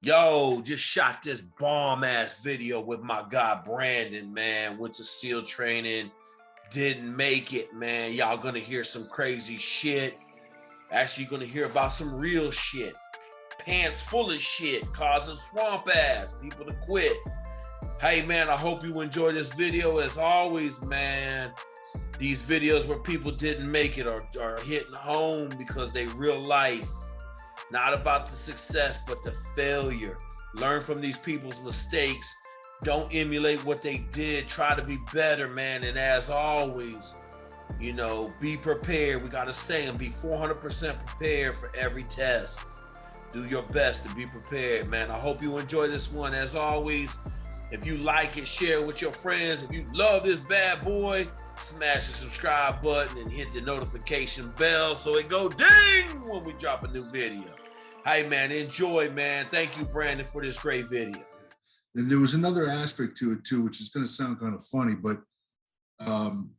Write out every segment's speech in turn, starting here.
Yo, just shot this bomb ass video with my guy Brandon, man. Went to SEAL training, didn't make it, man. Y'all gonna hear some crazy shit. Actually, gonna hear about some real shit. Pants full of shit, causing swamp ass, people to quit. Hey, man, I hope you enjoy this video. As always, man, these videos where people didn't make it are hitting home because they real life. Not about the success, but the failure. Learn from these people's mistakes. Don't emulate what they did. Try to be better, man. And as always, be prepared. We got to say and be 400% prepared for every test. Do your best to be prepared, man. I hope you enjoy this one. As always, if you like it, share it with your friends. If you love this bad boy, smash the subscribe button and hit the notification bell so it go ding when we drop a new video. Hey, man, enjoy, man. Thank you, Brandon, for this great video. And there was another aspect to it, too, which is going to sound kind of funny, but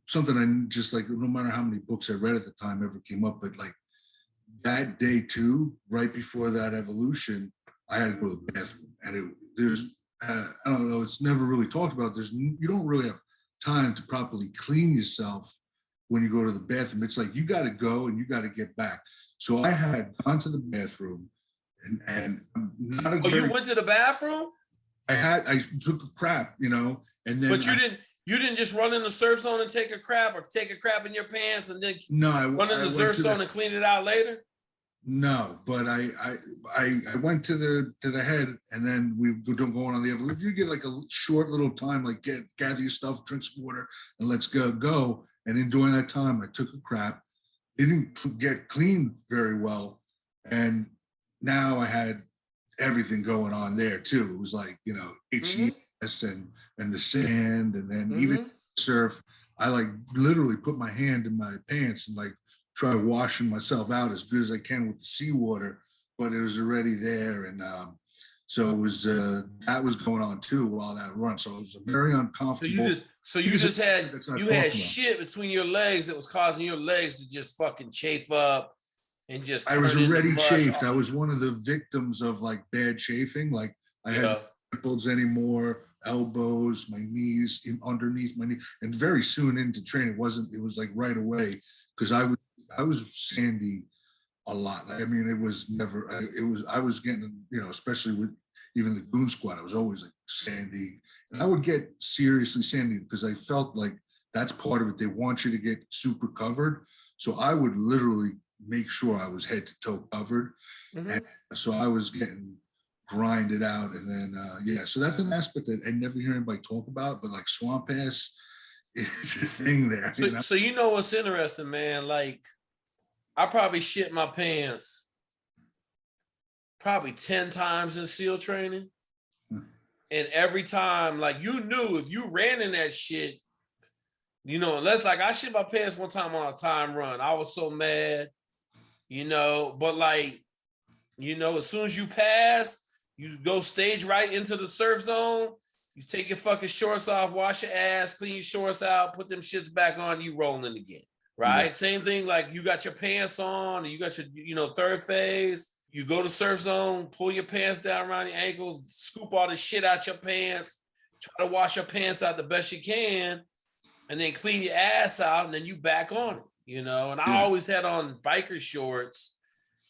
something I just like, no matter how many books I read at the time ever came up, but like that day, too, right before that evolution, I had to go to the bathroom. And I don't know, it's never really talked about. You don't really have time to properly clean yourself when you go to the bathroom. It's like you got to go and you got to get back. So I had gone to the bathroom and I'm not a you went to the bathroom? I took a crap, and then But you didn't just run in the surf zone and take a crap, or take a crap in your pants and then run in the surf zone and clean it out later? No, but I went to the head, and then we were going on the evolution. You get like a short little time, like gather your stuff, drink some water, and let's go. And then during that time, I took a crap, didn't get clean very well, and now I had everything going on there too. It was like itchiness and the sand, and then even surf. I like literally put my hand in my pants and like try washing myself out as good as I can with the seawater, but it was already there. And so it was, that was going on too while that run. So it was very uncomfortable. So you had shit between your legs that was causing your legs to just fucking chafe up and just I was already chafed. I was one of the victims of like bad chafing. Like I had nipples anymore, elbows, my knees, underneath my knee. And very soon into training, it was like right away, because I was sandy a lot. I mean, I was getting, especially with even the goon squad, I was always like sandy. And I would get seriously sandy because I felt like that's part of it. They want you to get super covered. So I would literally make sure I was head to toe covered. And so I was getting grinded out. And then, so that's an aspect that I never hear anybody talk about, but like swamp ass is a thing there. So you know what's interesting, man? Like, I probably shit my pants probably 10 times in SEAL training. And every time, like, you knew if you ran in that shit, unless like I shit my pants one time on a time run. I was so mad, but like, as soon as you pass, you go stage right into the surf zone, you take your fucking shorts off, wash your ass, clean your shorts out, put them shits back on, you rolling again. Right? Yeah. Same thing, like you got your pants on, and you got your, third phase. You go to surf zone, pull your pants down around your ankles, scoop all the shit out your pants, try to wash your pants out the best you can, and then clean your ass out, and then you back on it, And I always had on biker shorts.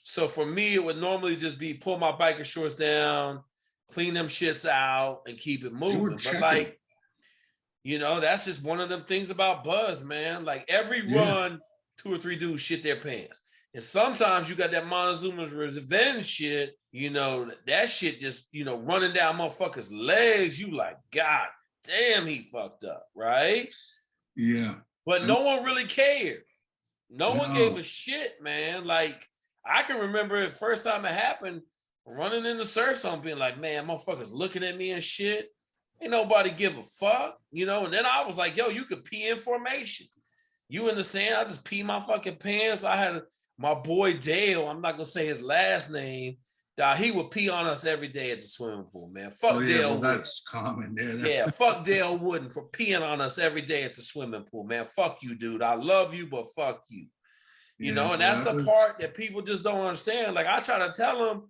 So for me, it would normally just be pull my biker shorts down, clean them shits out, and keep it moving. But like, that's just one of them things about Buzz, man. Like every run, 2 or 3 dudes shit their pants. And sometimes you got that Montezuma's revenge shit, that shit just, running down motherfuckers' legs. You like, God damn, he fucked up, right? Yeah. But no one really cared. No one gave a shit, man. Like, I can remember the first time it happened, running in the surf zone, being like, man, motherfuckers looking at me and shit. Ain't nobody give a fuck, And then I was like, yo, you could pee in formation. You in the sand, I just pee my fucking pants. I had my boy Dale, I'm not going to say his last name, he would pee on us every day at the swimming pool, man. Fuck Dale Wooden. That's common. Yeah, fuck Dale Wooden for peeing on us every day at the swimming pool, man. Fuck you, dude. I love you, but fuck you. And that's the part that people just don't understand. Like, I try to tell them,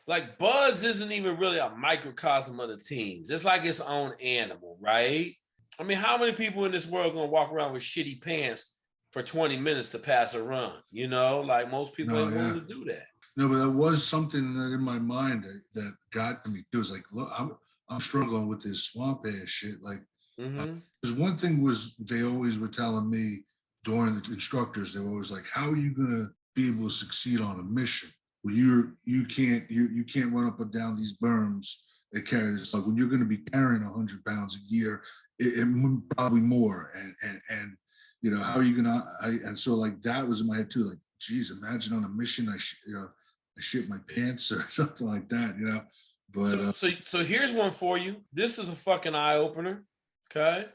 like Buds isn't even really a microcosm of the teams. It's like its own animal, right? I mean, how many people in this world gonna walk around with shitty pants for 20 minutes to pass a run? You know, like most people No, ain't yeah. willing to do that. No, but that was something that in my mind that got to me. It was like, look, I'm struggling with this swamp ass shit. Like, because one thing was they always were telling me during the instructors, they were always like, how are you gonna be able to succeed on a mission? Well, you can't run up and down these berms and carry this. Like when you're gonna be carrying 100 pounds a year, it probably more. And you know, how are you gonna? And so like that was in my head too. Like, geez, imagine on a mission, I shit my pants or something like that, you know. But so here's one for you. This is a fucking eye opener. Okay.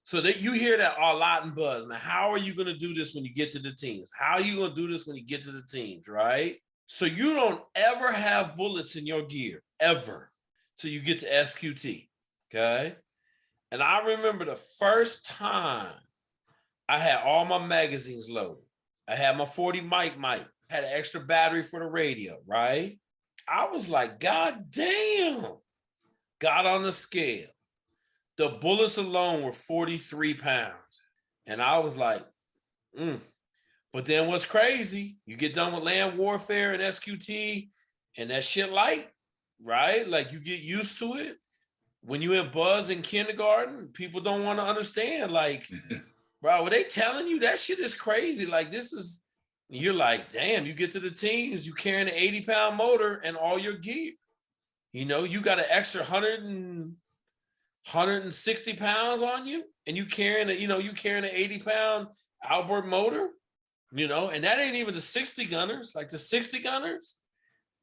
So that you hear that a lot in Buzz. Now, how are you going to do this when you get to the teams? How are you going to do this when you get to the teams, right? So you don't ever have bullets in your gear, ever, till you get to SQT, okay? And I remember the first time I had all my magazines loaded. I had my 40 mic, had an extra battery for the radio, right? I was like, God damn. Got on the scale. The bullets alone were 43 pounds. And I was like, But then what's crazy, you get done with land warfare and SQT and that shit light, right? Like you get used to it. When you in Buzz in kindergarten, people don't want to understand. Like, bro, were they telling you that shit is crazy? Like this is, you're like, damn, you get to the teams, you carrying an 80-pound motor and all your gear. You know, you got an extra 160 pounds on you, and you carrying an 80-pound outboard motor, you know, and that ain't even the 60 gunners. Like the 60 gunners,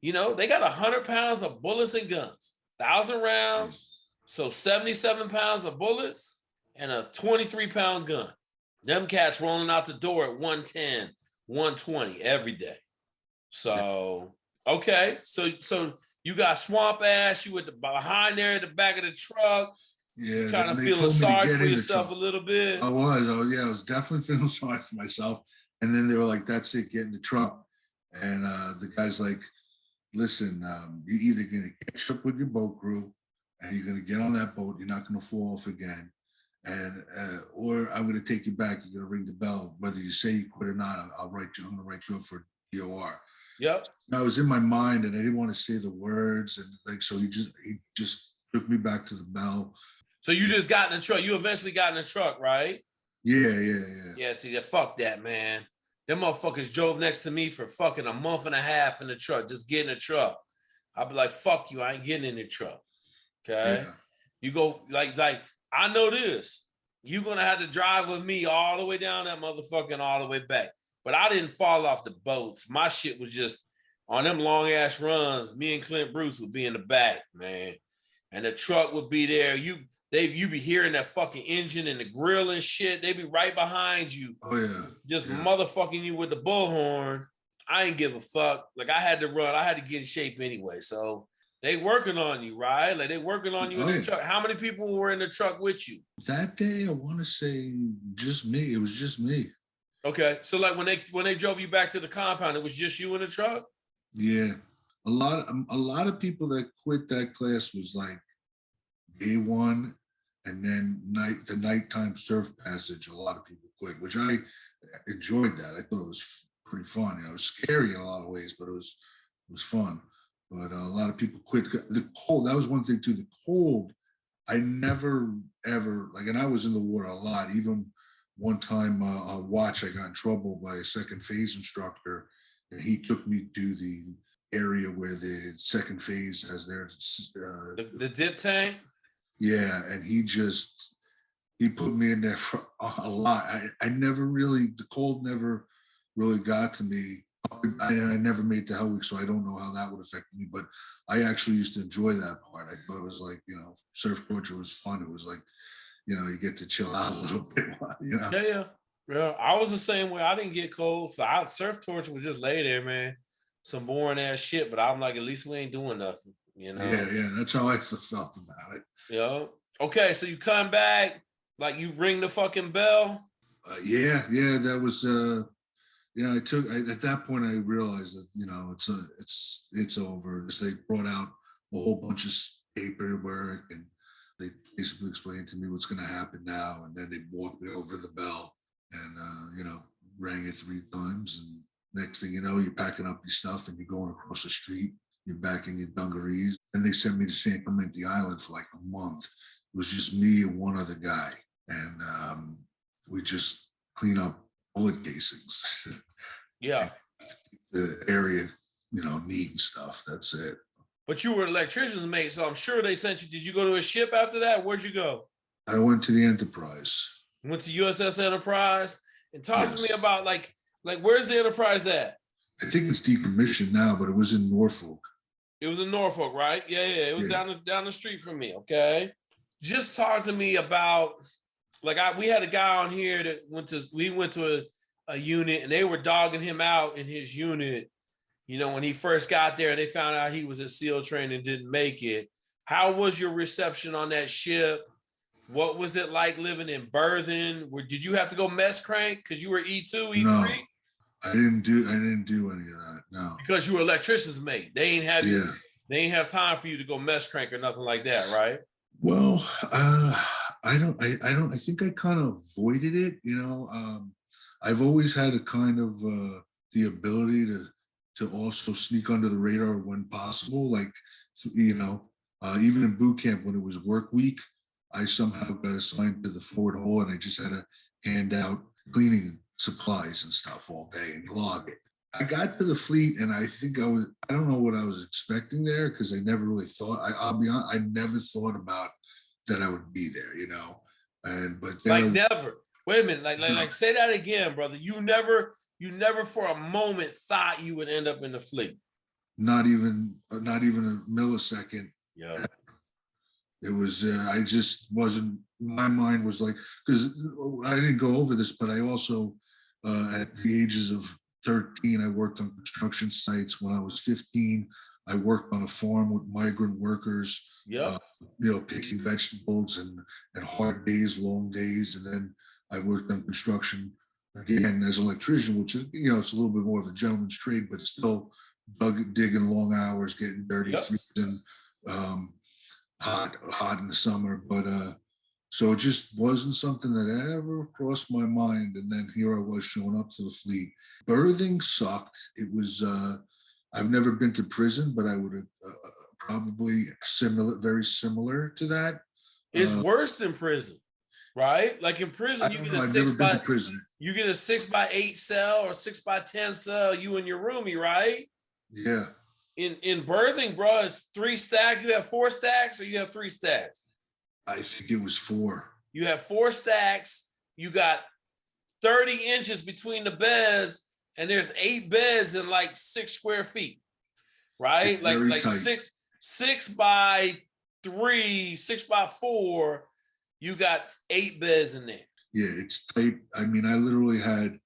you know, they got 100 pounds of bullets and guns, 1,000 rounds, so 77 pounds of bullets and a 23-pound gun. Them cats rolling out the door at 110, 120 every day. So, okay, so you got swamp ass, you with the behind there at the back of the truck. Yeah, kind of feeling sorry for yourself a little bit. I was definitely feeling sorry for myself. And then they were like, that's it, get in the truck. And the guy's like, listen, you're either going to catch up with your boat crew and you're going to get on that boat. You're not going to fall off again. And, or I'm going to take you back. You're going to ring the bell. Whether you say you quit or not, I'm going to write you up for DOR. Yep. I was in my mind and I didn't want to say the words. And like, so he just took me back to the bell. So you just got in the truck. You eventually got in the truck, right? Yeah. Yeah, see, fuck that, man. Them motherfuckers drove next to me for fucking a month and a half in the truck. Just get in the truck. I'll be like, fuck you, I ain't getting in the truck. Okay? Yeah. You go, like, I know this. You're going to have to drive with me all the way down that motherfucker and all the way back. But I didn't fall off the boats. My shit was just on them long-ass runs. Me and Clint Bruce would be in the back, man. And the truck would be there. You be hearing that fucking engine and the grill and shit. They be right behind you. Oh yeah. Just motherfucking you with the bullhorn. I ain't give a fuck. Like I had to run. I had to get in shape anyway. So they working on you, right? Like they working on you in the truck. How many people were in the truck with you? That day, I want to say just me. It was just me. Okay. So like when they drove you back to the compound, it was just you in the truck? Yeah. A lot of people that quit that class was like day one, and then the nighttime surf passage. A lot of people quit, which I enjoyed that. I thought it was pretty fun. You know, it was scary in a lot of ways, but it was fun. But a lot of people quit. The cold, that was one thing too. The cold, I never ever like, and I was in the water a lot. Even one time, a watch, I got in trouble by a second phase instructor, and he took me to the area where the second phase has their the dip tank. Yeah, and he put me in there for a lot. I never really, the cold never really got to me. I never made the Hell Week, so I don't know how that would affect me. But I actually used to enjoy that part. I thought it was like, you know, surf culture was fun. It was like, you know, you get to chill out a little bit, you know. Yeah. I was the same way. I didn't get cold, so surf torture was just lay there, man. Some boring ass shit, but I'm like, at least we ain't doing nothing, you know. Yeah. That's how I felt about it. Yeah. Okay, so you come back, like you ring the fucking bell. Yeah. That was Yeah, at that point I realized that, it's over. They brought out a whole bunch of paperwork, and they basically explained to me what's going to happen now. And then they walked me over the bell and, rang it 3 times. And next thing you know, you're packing up your stuff and you're going across the street. You're back in your dungarees. And they sent me to San Clemente Island for like a month. It was just me and one other guy. And we just clean up bullet casings. Yeah. The area, neat and stuff. That's it. But you were an electrician's mate, so I'm sure they sent you. Did you go to a ship after that? Where'd you go? I went to the Enterprise. Went to USS Enterprise. And talk to me about like where's the Enterprise at? I think it's decommissioned now, but it was in Norfolk. It was in Norfolk, right? Yeah. It was down the street from me. Okay. Just talk to me about we had a guy on here that went to a unit, and they were dogging him out in his unit. When he first got there, they found out he was at SEAL training and didn't make it. How was your reception on that ship? What was it like living in Berthen? Did you have to go mess crank because you were E2, E3? No, I didn't do any of that. No, because you were electrician's mate. They ain't have time for you to go mess crank or nothing like that, right? Well, I think I kind of avoided it. I've always had a kind of the ability to also sneak under the radar when possible. Even in boot camp when it was work week, I somehow got assigned to the forward hall, and I just had to hand out cleaning supplies and stuff all day and log it. I got to the fleet, and I think I don't know what I was expecting there, because I never really thought, I'll be honest, I never thought about that I would be there, but then never. Wait a minute, like say that again, brother. You never for a moment thought you would end up in the fleet. Not even a millisecond. Yeah. It was, I just wasn't, my mind was like, because I didn't go over this, but I also, at the ages of 13, I worked on construction sites. When I was 15, I worked on a farm with migrant workers, picking vegetables and hard days, long days. And then I worked on construction again as an electrician, which is, it's a little bit more of a gentleman's trade, but still digging long hours, getting dirty, freezing, hot in the summer. But so it just wasn't something that ever crossed my mind. And then here I was showing up to the fleet. Berthing sucked. It was, I've never been to prison, but I would have probably very similar to that. It's worse than prison, right? Like in prison, you get a 6x8 cell or 6x10 cell, you and your roomie, right? Yeah. In berthing, bro, it's 3 stacks. You have 4 stacks, or you have 3 stacks? I think it was 4. You have 4 stacks. You got 30 inches between the beds, and there's 8 beds in like 6 square feet, right? Like tight. 6 by 3, 6 by 4. You got 8 beds in there. Yeah, it's tight. I mean, I literally had,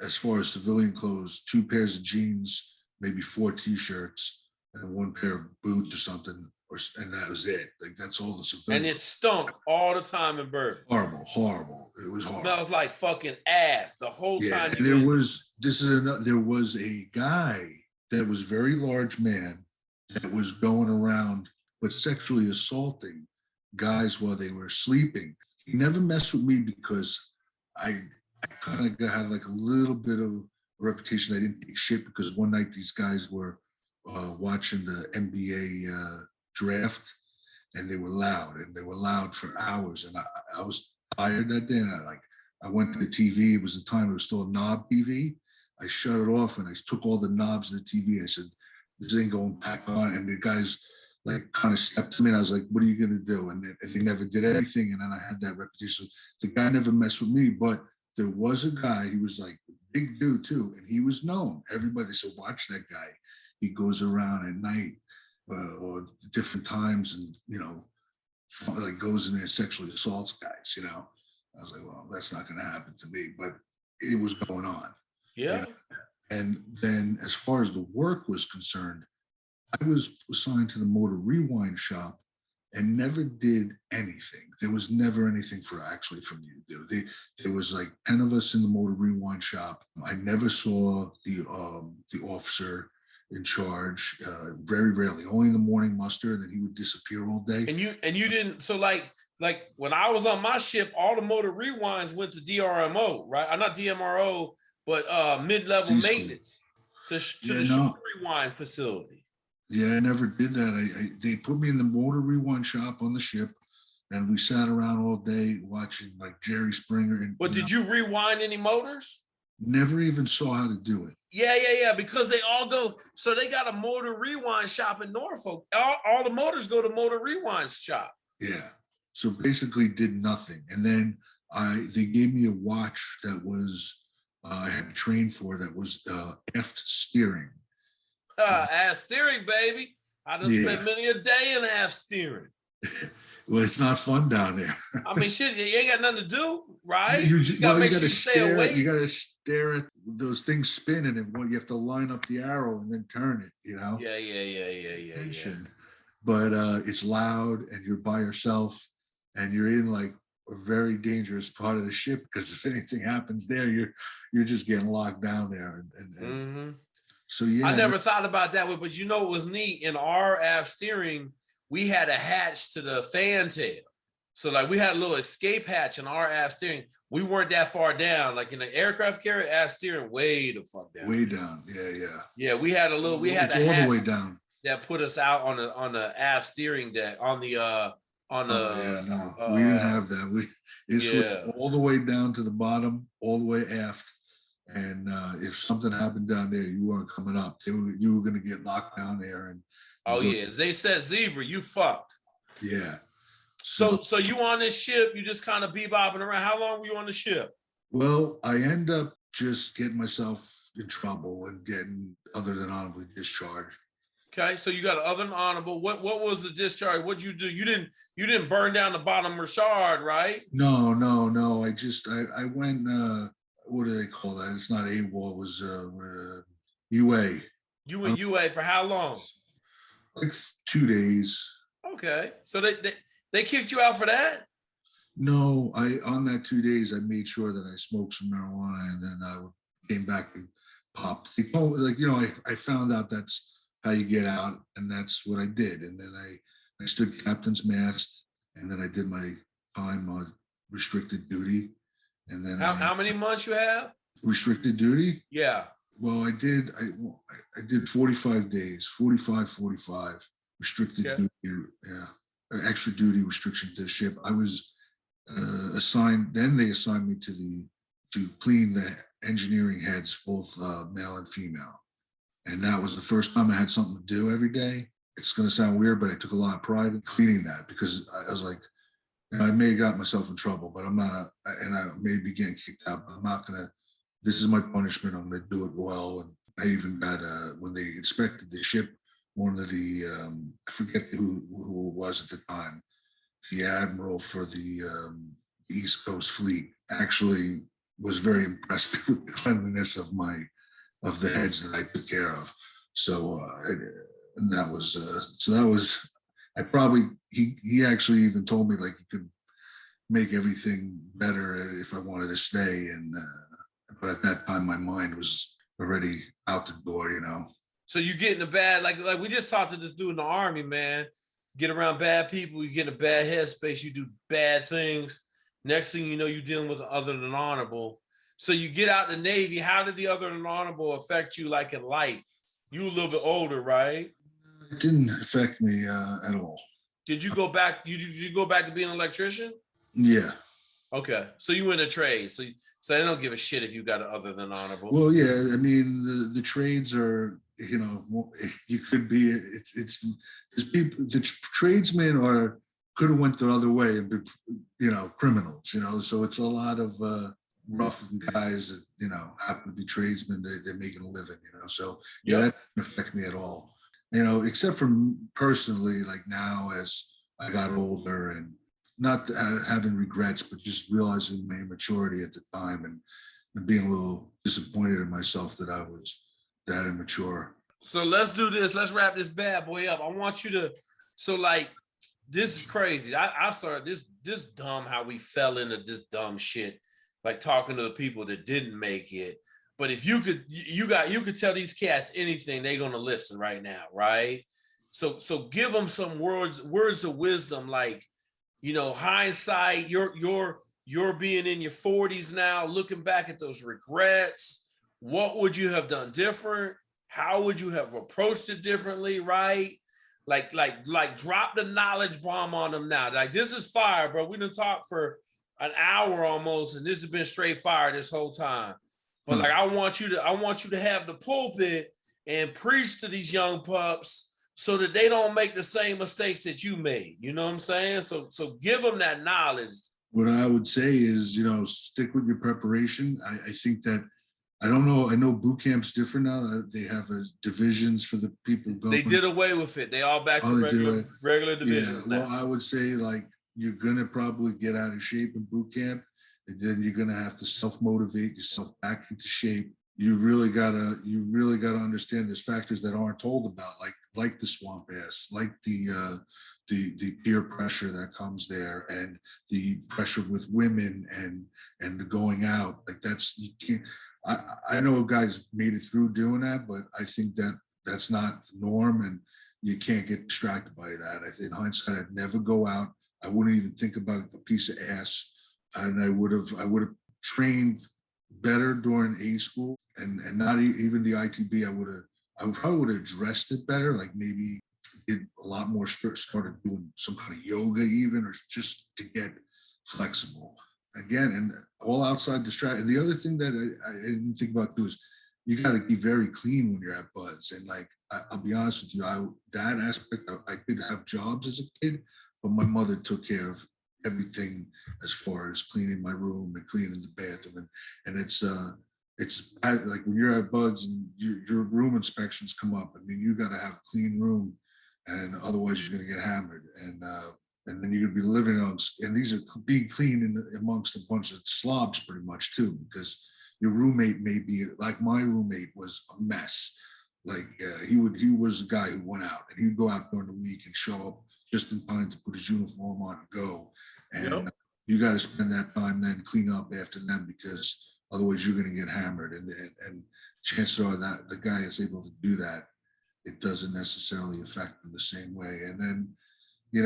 as far as civilian clothes, 2 pairs of jeans, maybe 4 t-shirts, and 1 pair of boots or something, and that was it. Like, that's all the civilian. And it stunk all the time in Berthen. Horrible. It was horrible. It smells like fucking ass the whole time. There was a guy that was very large man that was going around but sexually assaulting guys while they were sleeping. He never messed with me because I kind of had like a little bit of a reputation. I didn't take shit because one night these guys were watching the NBA draft, and they were loud for hours. And I was tired that day, and I went to the TV. It was the time it was still a knob TV. I shut it off, and I took all the knobs of the TV. And I said, "This ain't going back on." And the guys like kind of stepped to me, and I was like, "What are you gonna do?" And they never did anything. And then I had that reputation. The guy never messed with me, but there was a guy. He was like a big dude too, and he was known. Everybody said, "Watch that guy. He goes around at night or different times, and like goes in there and sexually assaults guys." I was like, "Well, that's not going to happen to me," but it was going on. Yeah. And then, as far as the work was concerned, I was assigned to the motor rewind shop, and never did anything. There was never anything for me to do. There was like 10 of us in the motor rewind shop. I never saw the officer in charge, very rarely, only in the morning muster, and then he would disappear all day. And you didn't, so like when I was on my ship, all the motor rewinds went to DRMO, right? Not DMRO, but mid-level maintenance to the ship rewind facility. Yeah, I never did that. They put me in the motor rewind shop on the ship, and we sat around all day watching like Jerry Springer. But did you rewind any motors? Never even saw how to do it. Yeah, because they all go, so they got a motor rewind shop in Norfolk. All the motors go to motor rewind shop. Yeah. So basically did nothing. And then they gave me a watch that was, I had trained for, that was aft steering. Aft steering, baby. I just spent many a day in aft steering. Well, it's not fun down there. I mean, shit, you ain't got nothing to do, right? You just gotta make sure you stay awake. You gotta stare at those things spinning, and you have to line up the arrow and then turn it, you know? Yeah. But it's loud, and you're by yourself, and you're in like a very dangerous part of the ship, because if anything happens there, you're just getting locked down there. And so yeah. I never thought about that way, but you know what was neat? In our aft steering, we had a hatch to the fantail. So like we had a little escape hatch in our aft steering. We weren't that far down. Like in the aircraft carrier, aft steering way the fuck down. Way down. Yeah. Yeah, we had a little, we had it's a all hatch the way down that put us out on the aft steering deck, we didn't have that. It switched all the way down to the bottom, all the way aft. And if something happened down there, you weren't coming up. You were going to get locked down there. And as they said, zebra, you fucked. Yeah. So you on this ship, you just kind of bebopping around. How long were you on the ship? Well, I end up just getting myself in trouble and getting other than honorably discharged. Okay, so you got other than honorable. What was the discharge? What'd you do? You didn't burn down the bottom Richard, right? No. I went. What do they call that? It's not AWOL. It was UA. You went UA for how long? Like 2 days. Okay, so they kicked you out for that? No, on that 2 days I made sure that I smoked some marijuana, and then I came back and popped. I found out that's how you get out, and that's what I did. And then I stood captain's mast, and then I did my time on restricted duty. And then how many months you have? Restricted duty? Yeah. Well, I did 45 days, 45 restricted duty. Yeah. Extra duty restriction to the ship. I was assigned, then they assigned me to clean the engineering heads, both male and female. And that was the first time I had something to do every day. It's going to sound weird, but I took a lot of pride in cleaning that, because I was like, I may have got myself in trouble, but I'm not, and I may be getting kicked out, but I'm not going to, this is my punishment. I'm going to do it well. And I even got, when they inspected the ship, one of the, I forget who it was at the time, the admiral for the East Coast Fleet, actually was very impressed with the cleanliness of the heads that I took care of. So, and that was, he actually even told me like he could make everything better if I wanted to stay. And, but at that time, my mind was already out the door, you know? So you get in a bad, like we just talked to this dude in the Army, man, get around bad people, you get in a bad headspace, you do bad things. Next thing you know, you're dealing with the other than honorable. So you get out the Navy. How did the other than honorable affect you, like in life? You a little bit older, right? It didn't affect me at all. Did you go back? Did you go back to being an electrician? Yeah. Okay, so you in a trade. So they don't give a shit if you got an other than honorable. Well, yeah. I mean, the trades are, you know, you could be. It's people. The tradesmen could have went the other way and been, you know, criminals. You know, so it's a lot of rough guys that, you know, happen to be tradesmen. They're making a living. You know, so yeah, that didn't affect me at all. You know, except for personally, like now as I got older and not having regrets, but just realizing my immaturity at the time and being a little disappointed in myself that I was that immature. So let's do this. Let's wrap this bad boy up. I want you to, so like this is crazy. I started this dumb how we fell into this dumb shit, like talking to the people that didn't make it. But if you could tell these cats anything, they're gonna listen right now, right? So give them some words of wisdom, like, hindsight. You're being in your 40s now, looking back at those regrets. What would you have done different? How would you have approached it differently, right? Like drop the knowledge bomb on them now. Like, this is fire, bro. We done talked for an hour almost, and this has been straight fire this whole time. But like, I want you to have the pulpit and preach to these young pups so that they don't make the same mistakes that you made. You know what I'm saying? So give them that knowledge. What I would say is, stick with your preparation. I think that, I don't know. I know boot camp's different now. They have divisions for the people going. They did away with it. They all back to regular divisions now. Well, I would say, like, you're gonna probably get out of shape in boot camp, and then you're gonna have to self-motivate yourself back into shape. You really gotta understand there's factors that aren't told about, like the swamp ass, like the peer pressure that comes there, and the pressure with women, and the going out. Like, that's, you can't. I know guys made it through doing that, but I think that that's not the norm, and you can't get distracted by that. I think in hindsight, I'd never go out. I wouldn't even think about a piece of ass, and I would have trained better during A school, and not even the ITB. I probably would have addressed it better, like maybe did a lot more, started doing some kind of yoga even, or just to get flexible. Again, and all outside distraction. The other thing that I didn't think about too is you got to be very clean when you're at Buds. And like, I'll be honest with you, that aspect, I did have jobs as a kid, but my mother took care of everything as far as cleaning my room and cleaning the bathroom. And it's like when you're at Buds and your room inspections come up, I mean, you got to have a clean room, and otherwise you're going to get hammered. And then you're gonna be living on, and these are being clean amongst a bunch of slobs pretty much too, because your roommate may be, like my roommate was a mess. Like he was a guy who went out, and he'd go out during the week and show up just in time to put his uniform on and go. And you got to spend that time then cleaning up after them, because otherwise you're gonna get hammered. And chances are that the guy is able to do that, it doesn't necessarily affect them the same way. And then, you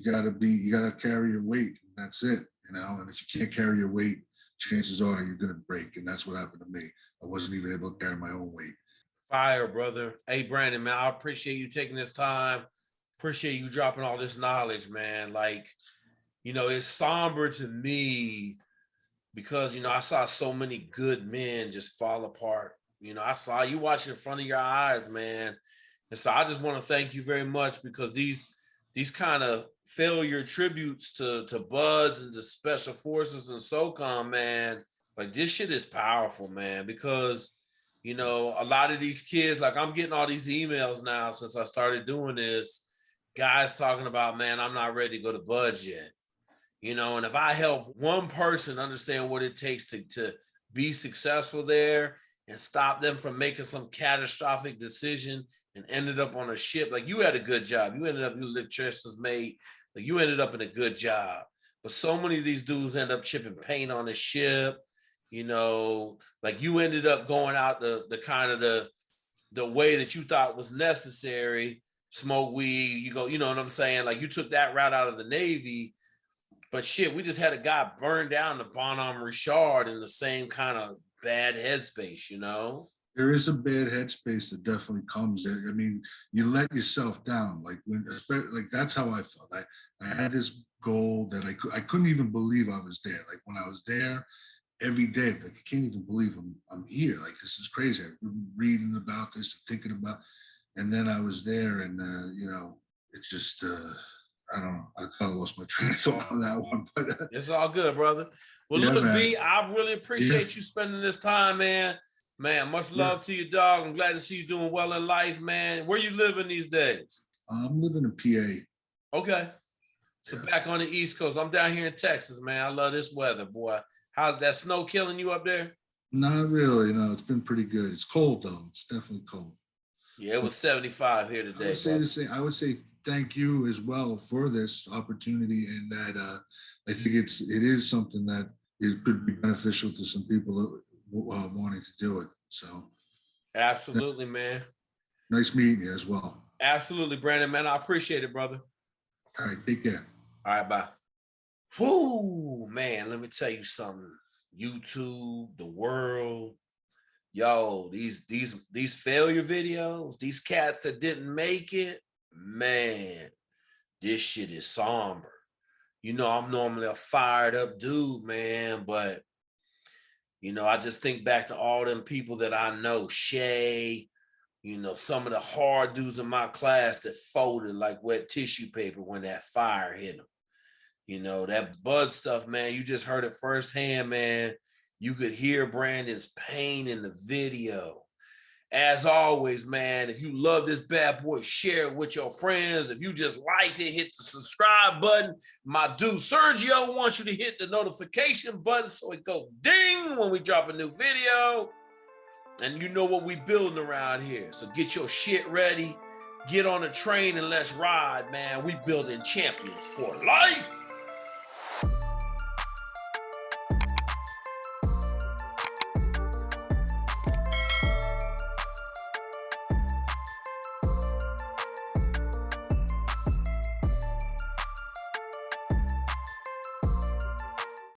gotta carry your weight, and that's it, and if you can't carry your weight, chances are you're gonna break. And that's what happened to me. I wasn't even able to carry my own weight. Fire, brother. Hey, Brandon, man, I appreciate you taking this time. Appreciate you dropping all this knowledge, man. Like, it's somber to me because, I saw so many good men just fall apart. I saw you watching in front of your eyes, man. And so I just want to thank you very much, because these kind of failure tributes to Buds and to Special Forces and SOCOM, man, like, this shit is powerful, man, because, a lot of these kids, like, I'm getting all these emails now since I started doing this, guys talking about, man, I'm not ready to go to Buds yet. And if I help one person understand what it takes to be successful there and stop them from making some catastrophic decision and ended up on a ship. Like, you had a good job. You ended up, your electrician's mate. Like, you ended up in a good job. But so many of these dudes end up chipping paint on the ship. Like, you ended up going out the kind of the way that you thought was necessary. Smoke weed, you go, you know what I'm saying? Like, you took that route out of the Navy. But shit, we just had a guy burn down the Bonhomme Richard in the same kind of bad headspace, There is a bad headspace that definitely comes there. I mean, you let yourself down. Like, that's how I felt. I had this goal that I couldn't even believe I was there. Like, when I was there every day, like, I can't even believe I'm here. Like, this is crazy. I've been reading about this, thinking about, and then I was there, and it's just I don't know. I kind of lost my train of thought on that one, but it's all good, brother. Well, look, man. B, I really appreciate you spending this time, man. Man, much love to you, dog. I'm glad to see you doing well in life, man. Where you living these days? I'm living in PA. Okay. So back on the East Coast. I'm down here in Texas, man. I love this weather, boy. How's that snow killing you up there? Not really. No, it's been pretty good. It's cold, though. It's definitely cold. Yeah, it was 75 here today. I would say thank you as well for this opportunity, and that I think it is something that could be beneficial to some people wanting to do it. So Absolutely, man. Nice meeting you as well. Absolutely, Brandon, man. I appreciate it, brother. All right, take care. All right, bye. Whoo, man, let me tell you something. YouTube, the world, yo, these failure videos, these cats that didn't make it, man, this shit is somber. You know, I'm normally a fired up dude, man, but you know, I just think back to all them people that I know, Shay, you know, some of the hard dudes in my class that folded like wet tissue paper when that fire hit them. You know, that Bud stuff, man, you just heard it firsthand, man. You could hear Brandon's pain in the video. As always, man, if you love this bad boy, share it with your friends. If you just like it, hit the subscribe button. My dude Sergio wants you to hit the notification button so it go ding when we drop a new video. And you know what we building around here. So get your shit ready. Get on the train and let's ride, man. We building champions for life.